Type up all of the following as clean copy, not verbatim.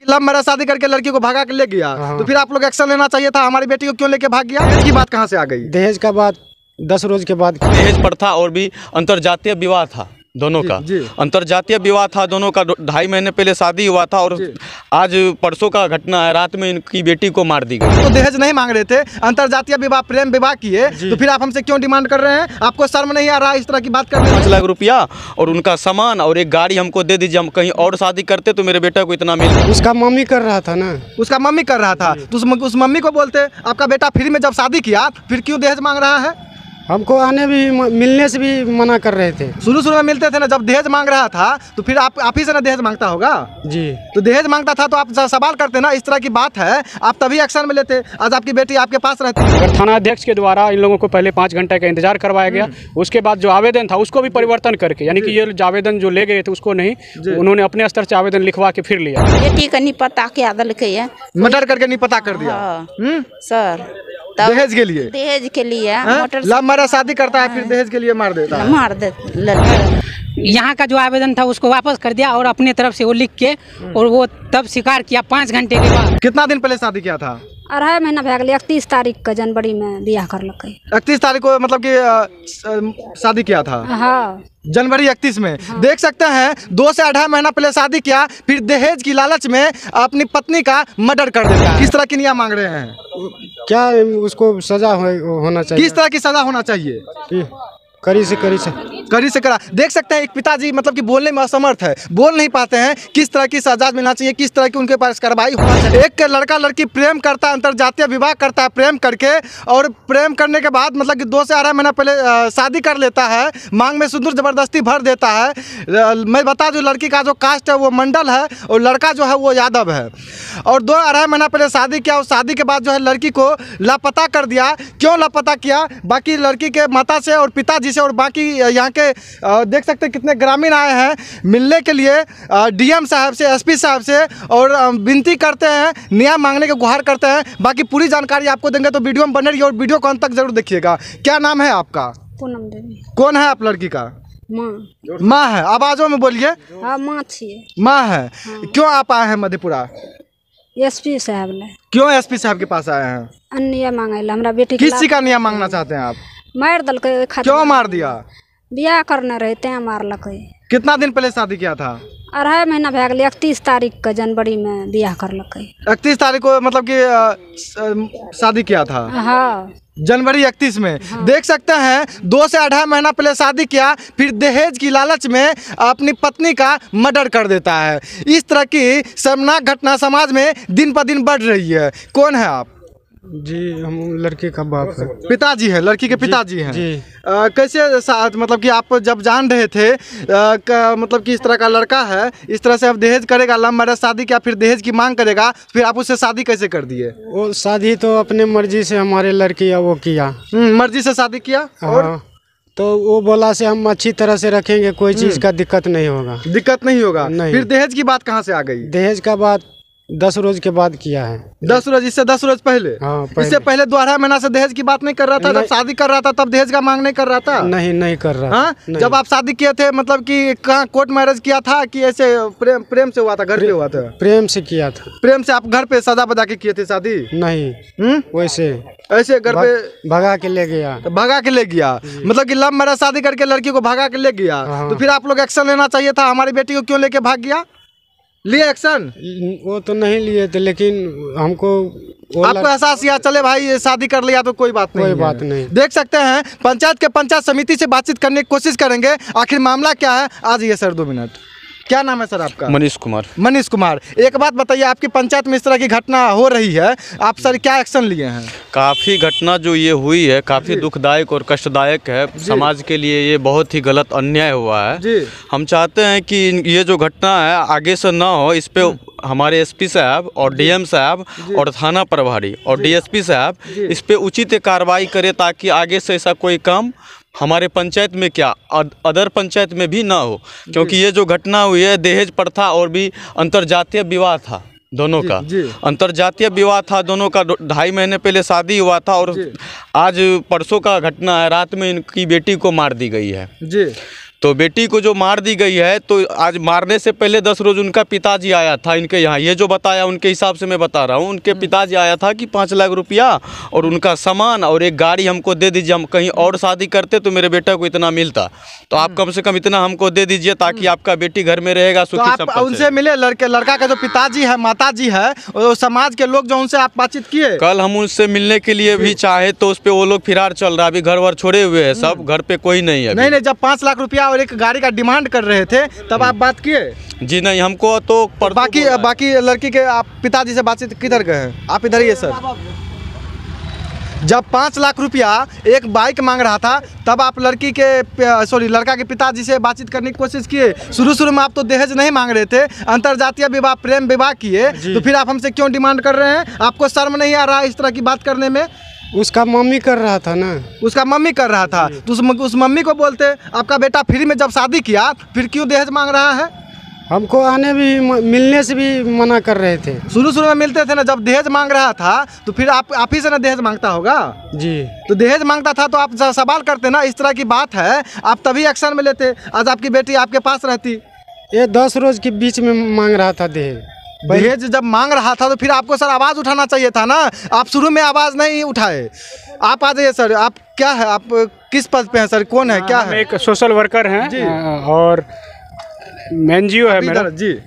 Love marriage शादी करके लड़की को भगा के ले गया, तो फिर आप लोग एक्शन लेना चाहिए था। हमारी बेटी को क्यों लेके भाग गया? दहेज की बात कहाँ से आ गई? दहेज का बात 10 रोज के बाद दहेज प्रथा और भी अंतरजातीय विवाह था दोनों का। अंतरजातीय विवाह था दोनों का। 2.5 महीने पहले शादी हुआ था और आज परसों का घटना है, रात में इनकी बेटी को मार दी गई। तो दहेज नहीं मांग रहे थे, अंतरजातीय विवाह प्रेम विवाह किए, तो फिर आप हमसे क्यों डिमांड कर रहे हैं? आपको शर्म नहीं आ रहा इस तरह की बात करने में? 5 लाख रुपया और उनका सामान और एक गाड़ी हमको दे दीजिए, हम कहीं और शादी करते तो मेरे बेटा को इतना मिल। उसका मम्मी कर रहा था ना, उसका मम्मी कर रहा था, तो उस मम्मी को बोलते आपका बेटा फ्री में जब शादी किया, फिर क्यों दहेज मांग रहा है? हमको आने भी मिलने से भी मना कर रहे थे। शुरू में मिलते थे ना, जब दहेज मांग रहा था तो फिर आप ही से ना दहेज मांगता होगा जी। तो दहेज मांगता था तो आप सवाल करते ना, इस तरह की बात है, आप तभी एक्शन में लेते। आज आपकी बेटी आपके पास रहती है। अगर थाना अध्यक्ष के द्वारा इन लोगों को पहले 5 घंटे का इंतजार करवाया गया, उसके बाद जो आवेदन था उसको भी परिवर्तन करके, यानी कि ये आवेदन जो ले गए थे उसको नहीं, उन्होंने अपने स्तर से आवेदन लिखवा के फिर लिया। बेटी का नहीं पता क्या है, मर्डर करके नहीं पता कर दिया सर, दहेज के लिए। दहेज के लिए लव मैरिज शादी करता है, फिर दहेज के लिए मार देता है। मार दे। यहाँ का जो आवेदन था उसको वापस कर दिया और अपने तरफ से वो लिख के, और वो तब स्वीकार किया 5 घंटे के बाद। कितना दिन पहले शादी किया था? 2.5 महीना भए गेल। 31 तारीख का जनवरी में बियाह करलकै। 31 तारीख को मतलब कि शादी किया था? हाँ, जनवरी 31 में। देख सकते हैं 2 से 2.5 महीना पहले शादी किया, फिर दहेज की लालच में अपनी पत्नी का मर्डर कर देता है। किस तरह की न्याय मांग रहे हैं? क्या उसको सजा होना चाहिए? किस तरह की सजा होना चाहिए? कड़ी से करा। देख सकते हैं एक पिताजी मतलब कि बोलने में असमर्थ है, बोल नहीं पाते हैं। किस तरह की सजा मिलना चाहिए, किस तरह की उनके पास कार्रवाई होना चाहिए। एक लड़का लड़की प्रेम करता है, अंतरजातीय विवाह करता है प्रेम करके, और प्रेम करने के बाद मतलब कि 2 से 2.5 महीना पहले शादी कर लेता है, मांग में सिंदूर जबरदस्ती भर देता है। मैं बता दूं, लड़की का जो कास्ट है वो मंडल है और लड़का जो है वो यादव है, और 2-2.5 महीना पहले शादी किया। और शादी के बाद जो है लड़की को लापता कर दिया। क्यों लापता किया? बाकी लड़की के माता से और पिताजी से और बाकी यहाँ के देख सकते हैं कितने ग्रामीण आए हैं मिलने के लिए डीएम साहब से, एसपी साहब से, और विनती करते हैं, न्याय मांगने की गुहार करते हैं। बाकी पूरी जानकारी आपको देंगे, तो वीडियो में बने रहिए और वीडियो को अंत तक जरूर देखिएगा। क्या नाम है आपका? पूनम देवी। कौन है आप लड़की का? माँ है। आवाजों में बोलिए। हाँ, माँ छिए। माँ है। क्यों आप आए हैं मधेपुरा? एसपी साहब ने। क्यों एसपी साहब के पास आए हैं? अन्य मांगे ला हमरा बेटी। किस चीज का न्याय मांगना चाहते हैं आप? मार दलकै। क्यों मार दिया? बियाह करने रहते हैं, मारलकै। कितना दिन पहले शादी किया था? 2.5 महीना भए गेल। 31 तारीख का जनवरी में बियाह करलकै। 31 तारीख को मतलब कि शादी किया था? हाँ, जनवरी 31 में। देख सकते हैं 2 से 2.5 महीना पहले शादी किया, फिर दहेज की लालच में अपनी पत्नी का मर्डर कर देता है। इस तरह की शर्मनाक घटना समाज में दिन पर दिन बढ़ रही है। कौन है आप? जी, हम लड़के का बाप है। पिताजी है, लड़की के पिताजी हैं जी। कैसे मतलब कि आप जब जान रहे थे मतलब कि इस तरह का लड़का है, इस तरह से अब दहेज करेगा, लव मैरिज शादी किया, फिर दहेज की मांग करेगा, फिर आप उससे शादी कैसे कर दिए? वो शादी तो अपने मर्जी से हमारे लड़की वो किया। मर्जी से शादी किया। और तो वो बोला से हम अच्छी तरह से रखेंगे, कोई चीज का दिक्कत नहीं होगा। दिक्कत नहीं होगा। फिर दहेज की बात कहाँ से आ गई? दहेज का बात 10 रोज के बाद किया है। 10 रोज? इससे 10 रोज पहले? हाँ, इससे पहले 2.5 महीना से दहेज की बात नहीं कर रहा था? जब शादी कर रहा था तब दहेज का मांग नहीं कर रहा था? नहीं कर रहा। हाँ, जब आप शादी किए थे मतलब कि कहाँ कोर्ट मैरिज किया था कि ऐसे प्रेम से हुआ था, घर पे हुआ था? प्रेम से किया था। प्रेम से? आप घर पे सजा बजा के किए थे शादी? नहीं, वैसे ऐसे घर पे भगा के ले गया। भगा के ले गया मतलब कि लव मैरिज शादी करके लड़की को भगा के ले गया, तो फिर आप लोग एक्शन लेना चाहिए था। हमारी बेटी को क्यों लेके भाग गया? लिए एक्शन? वो तो नहीं लिए थे, लेकिन हमको आपको एहसास किया, चले भाई शादी कर लिया तो कोई बात नहीं। देख सकते हैं पंचायत के पंचायत समिति से बातचीत करने की कोशिश करेंगे, आखिर मामला क्या है। आज ये सर 2 मिनट। क्या नाम है सर आपका? मनीष कुमार। मनीष कुमार, एक बात बताइए, आपकी पंचायत में इस तरह की घटना हो रही है, आप सर क्या एक्शन लिए हैं? काफ़ी घटना जो ये हुई है काफ़ी दुखदायक और कष्टदायक है। समाज के लिए ये बहुत ही गलत अन्याय हुआ है जी। हम चाहते हैं कि ये जो घटना है आगे से ना हो, इस पे हमारे एसपी साहब और डीएम साहब और थाना प्रभारी और डीएसपी साहब इस पे उचित कार्रवाई करें, ताकि आगे से ऐसा कोई काम हमारे पंचायत में क्या अदर पंचायत में भी ना हो। क्योंकि ये जो घटना हुई है दहेज प्रथा और भी अंतरजातीय विवाह था दोनों का। अंतरजातीय विवाह था दोनों का। 2.5 महीने पहले शादी हुआ था और आज परसों का घटना है, रात में इनकी बेटी को मार दी गई है जी। तो बेटी को जो मार दी गई है, तो आज मारने से पहले 10 रोज उनका पिताजी आया था इनके यहाँ। ये जो बताया उनके हिसाब से मैं बता रहा हूँ, उनके पिताजी आया था कि 5 लाख रुपया और उनका सामान और एक गाड़ी हमको दे दीजिए, हम कहीं और शादी करते तो मेरे बेटा को इतना मिलता, तो आप कम से कम इतना हमको दे दीजिए ताकि आपका बेटी घर में रहेगा तो सुखी आप संपन्न उनसे से। मिले, लड़का का जो पिताजी है, माताजी है, और समाज के लोग जो उनसे आप बातचीत किए? कल हम उनसे मिलने के लिए भी चाहे तो उस पे वो लोग फिरार चल रहा है, अभी घर वर छोड़े हुए हैं सब, घर पे कोई नहीं है अभी। नहीं, जब 5 लाख रुपया और एक गाड़ी का डिमांड कर रहे थे तब आप बात किए? जी नहीं, हमको तो बाकी लड़की के आप पिताजी से बातचीत किधर गए हैं? आप इधर ही है सर। जब 5 लाख रुपया एक बाइक मांग रहा था तब आप लड़का के पिताजी से बातचीत करने की कोशिश किए? शुरू में आप तो दहेज नहीं मांग रहे थे, अंतरजातीय विवाह, प्रेम विवाह किए, तो फिर आप हमसे क्यों डिमांड कर रहे हैं? आपको शर्म नहीं आ रहा इस तरह की बात करने में? उसका मम्मी कर रहा था ना। उसका मम्मी कर रहा था, तो उस मम्मी को बोलते आपका बेटा फ्री में जब शादी किया, फिर क्यों दहेज मांग रहा है? हमको आने भी मिलने से भी मना कर रहे थे। शुरू में मिलते थे ना, जब दहेज मांग रहा था तो फिर आप ही से ना दहेज मांगता होगा जी। तो दहेज मांगता था तो आप सवाल करते ना, इस तरह की बात है, आप तभी एक्शन में लेते, आज आपकी बेटी आपके पास रहती। ये 10 रोज के बीच में मांग रहा था दहेज जब मांग रहा था तो फिर आपको सर आवाज़ उठाना चाहिए था ना, आप शुरू में आवाज़ नहीं उठाए। आप आ जाइए सर, आप क्या है, आप किस पद पे हैं सर, कौन है, क्या है? एक सोशल वर्कर हैं और एनजीओ है मेरा जी।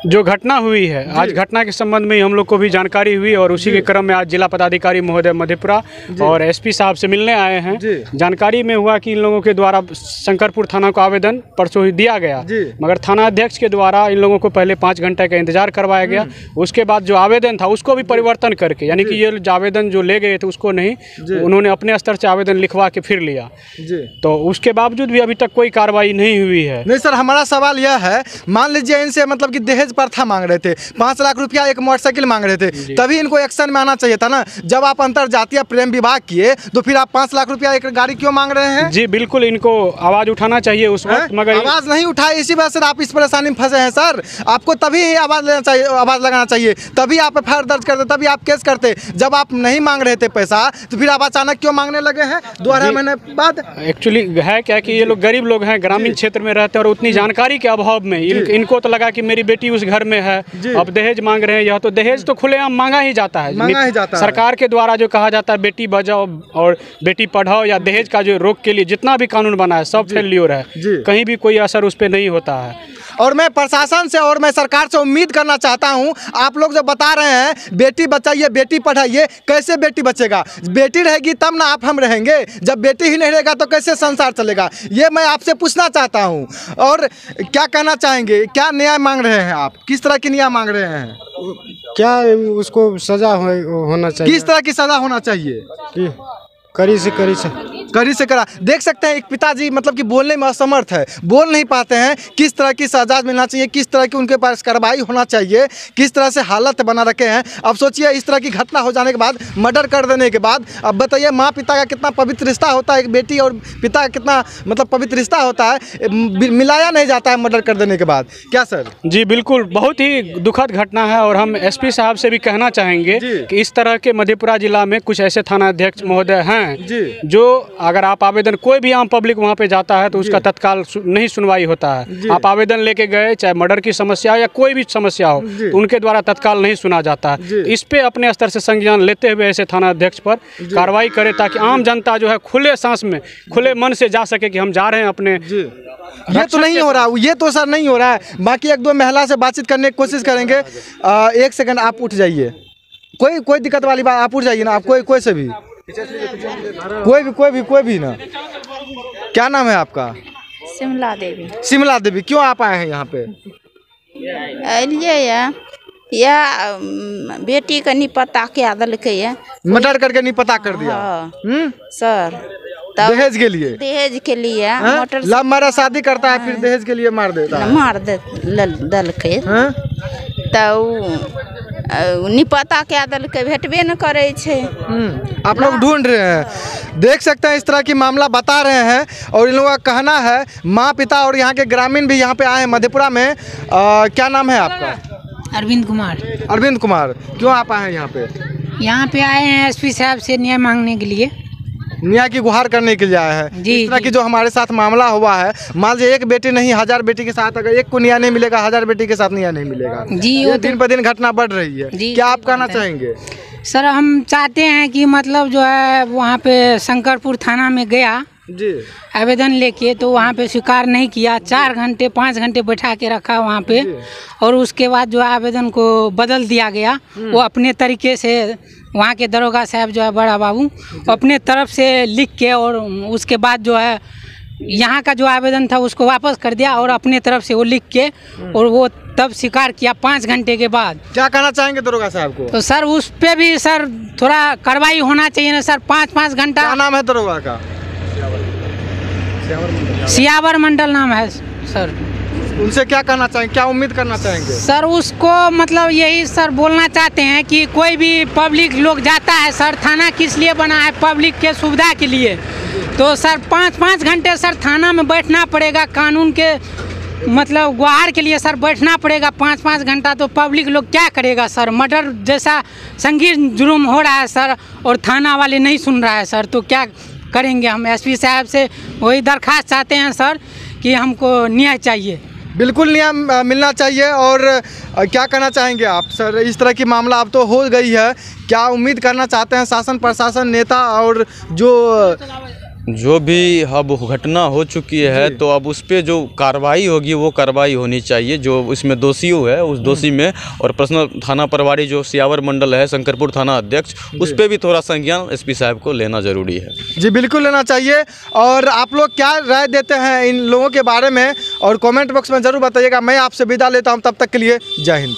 जो घटना हुई है आज, घटना के संबंध में हम लोग को भी जानकारी हुई और उसी के क्रम में आज जिला पदाधिकारी महोदय मधेपुरा और एसपी साहब से मिलने आए हैं। जानकारी में हुआ कि इन लोगों के द्वारा शंकरपुर थाना को आवेदन परसों ही दिया गया, मगर थाना अध्यक्ष के द्वारा इन लोगों को पहले 5 घंटे का इंतजार करवाया गया। उसके बाद जो आवेदन था उसको भी परिवर्तन करके, यानी कि ये आवेदन जो ले गए थे उसको नहीं, उन्होंने अपने स्तर से आवेदन लिखवा के फिर लिया। तो उसके बावजूद भी अभी तक कोई कार्रवाई नहीं हुई है। नहीं सर, हमारा सवाल यह है, मान लीजिए इनसे मतलब कि दहेज प्रथा मांग रहे थे, 5 लाख रुपया एक मोटरसाइकिल मांग रहे थे, तभी इनको एक्शन में आना चाहिए था ना। जब आप अंतरजातीय प्रेम विवाह किए तो फिर आप 5 लाख रुपया एक गाड़ी क्यों मांग रहे हैं? जी बिल्कुल, इनको आवाज उठाना चाहिए उस वक्त, मगर आवाज नहीं उठाए, इसी वजह से आप इस परेशानी में फंसे हैं सर। आपको तभी ही आवाज लगाना चाहिए, तभी आप एफआईआर दर्ज करते, तभी आप केस करते। जब आप नहीं मांग रहे थे पैसा तो फिर आप अचानक क्यों मांगने लगे हैं 2-2.5 महीने बाद? एक्चुअली है क्या कि ये लोग गरीब लोग हैं, ग्रामीण क्षेत्र में रहते हैं और उतनी जानकारी के अभाव में इनको तो लगा कि मेरी बेटी उस घर में है, अब दहेज मांग रहे हैं। यह तो दहेज तो खुलेआम मांगा ही जाता है, सरकार के द्वारा जो कहा जाता है बेटी बचाओ और बेटी पढ़ाओ या दहेज का जो रोक के लिए जितना भी कानून बना है सब फेल्योर है, कहीं भी कोई असर उस पर नहीं होता है। और मैं प्रशासन से और मैं सरकार से उम्मीद करना चाहता हूं, आप लोग जो बता रहे हैं बेटी बचाइए, बेटी पढ़ाइए, कैसे बेटी बचेगा? बेटी रहेगी तब ना आप हम रहेंगे, जब बेटी ही नहीं रहेगा तो कैसे संसार चलेगा? ये मैं आपसे पूछना चाहता हूं। और क्या कहना चाहेंगे, क्या न्याय मांग रहे हैं आप, किस तरह की न्याय मांग रहे हैं? क्या उसको सजा होना चाहिए? किस तरह की सजा होना चाहिए? कड़ी से करा। देख सकते हैं एक पिताजी मतलब कि बोलने में असमर्थ है, बोल नहीं पाते हैं। किस तरह की सजा मिलना चाहिए, किस तरह की उनके पास कार्रवाई होना चाहिए, किस तरह से हालत बना रखे हैं। अब सोचिए इस तरह की घटना हो जाने के बाद, मर्डर कर देने के बाद, अब बताइए माँ पिता का कितना पवित्र रिश्ता होता है, एक बेटी और पिता का कितना मतलब पवित्र रिश्ता होता है, मिलाया नहीं जाता है मर्डर कर देने के बाद। क्या सर? जी बिल्कुल, बहुत ही दुखद घटना है और हम एसपी साहब से भी कहना चाहेंगे कि इस तरह के मधेपुरा जिला में कुछ ऐसे थाना अध्यक्ष महोदय हैं जो अगर आप आवेदन, कोई भी आम पब्लिक वहाँ पे जाता है तो उसका तत्काल नहीं सुनवाई होता है। आप आवेदन लेके गए, चाहे मर्डर की समस्या हो या कोई भी समस्या हो, तो उनके द्वारा तत्काल नहीं सुना जाता है। इस पे अपने स्तर से संज्ञान लेते हुए ऐसे थाना अध्यक्ष पर कार्रवाई करे ताकि आम जनता जो है खुले सांस में, खुले मन से जा सके कि हम जा रहे हैं अपने। ये तो नहीं हो रहा, ये तो सर नहीं हो रहा है। बाकी 1-2 महिला से बातचीत करने की कोशिश करेंगे। 1 सेकंड आप उठ जाइए, कोई दिक्कत वाली बात, आप उठ जाइए ना, आप कोई से भी, कोई भी ना। क्या नाम है आपका? शिमला देवी। शिमला देवी, क्यों आप आए हैं यहाँ पे? या बेटी का नहीं पता क्या दलके है, मर्डर करके नहीं पता कर दिया। सर दहेज के लिए, लव मैरिज शादी करता है फिर दहेज के लिए मार देता है, मार दे दल के नहीं पता क्या दल के भेटबे न करे छे। आप लोग ढूंढ रहे हैं, देख सकते हैं इस तरह की मामला बता रहे हैं। और इन लोगों का कहना है माँ पिता और यहाँ के ग्रामीण भी यहाँ पे आए हैं मधेपुरा में। क्या नाम है आपका? अरविंद कुमार। अरविंद कुमार, क्यों आप आए हैं यहाँ पे? यहाँ पे आए हैं एसपी साहब से न्याय मांगने के लिए। न्याय की गुहार करने के लिए आया है। जी, इस तरह जी। की जो हमारे साथ मामला हुआ है, मान लीजिए एक बेटी नहीं 1000 बेटी के साथ, अगर एक को न्याय नहीं मिलेगा 1000 बेटी के साथ न्याय नहीं मिलेगा। जी, ये वो तो- दिन पर दिन घटना बढ़ रही है। जी, क्या सही आप कहना बात है। चाहेंगे? सर हम चाहते हैं कि मतलब जो है वहाँ पे शंकरपुर थाना में गया जी आवेदन लेके, तो वहाँ पे स्वीकार नहीं किया। 4 घंटे 5 घंटे बैठा के रखा वहाँ पे, और उसके बाद जो आवेदन को बदल दिया गया। वो अपने तरीके से वहाँ के दरोगा साहब जो है बड़ा बाबू अपने तरफ से लिख के, और उसके बाद जो है यहाँ का जो आवेदन था उसको वापस कर दिया, और अपने तरफ से वो लिख के, और वो तब स्वीकार किया 5 घंटे के बाद। क्या कहना चाहेंगे दरोगा साहब को? तो सर उस पे भी सर थोड़ा कार्रवाई होना चाहिए ना सर। 5-5 घंटा। क्या नाम है दरोगा का? सियावर मंडल नाम है सर। उनसे क्या कहना चाहेंगे, क्या उम्मीद करना चाहेंगे? सर उसको मतलब यही सर बोलना चाहते हैं कि कोई भी पब्लिक लोग जाता है सर, थाना किस लिए बना है? पब्लिक के सुविधा के लिए। तो सर 5-5 घंटे सर थाना में बैठना पड़ेगा, कानून के मतलब गुहार के लिए सर बैठना पड़ेगा 5-5 घंटा। तो पब्लिक लोग क्या करेगा सर? मर्डर जैसा संगीन जुर्म हो रहा है सर, और थाना वाले नहीं सुन रहा है सर, तो क्या करेंगे? हम एसपी साहब से वही दरख्वास्त चाहते हैं सर कि हमको न्याय चाहिए। बिल्कुल न्याय मिलना चाहिए। और क्या कहना चाहेंगे आप सर? इस तरह की मामला अब तो हो गई है, क्या उम्मीद करना चाहते हैं शासन प्रशासन नेता और जो भी अब घटना हो चुकी है, तो अब उस पर जो कार्रवाई होगी वो कार्रवाई होनी चाहिए। जो इसमें दोषी है उस दोषी में, और पर्सनल थाना प्रभारी जो सियावर मंडल है शंकरपुर थाना अध्यक्ष, उस पर भी थोड़ा संज्ञान एसपी साहब को लेना जरूरी है। जी बिल्कुल लेना चाहिए। और आप लोग क्या राय देते हैं इन लोगों के बारे में, और कमेंट बॉक्स में ज़रूर बताइएगा। मैं आपसे विदा लेता हूं, तब तक के लिए जय हिंद।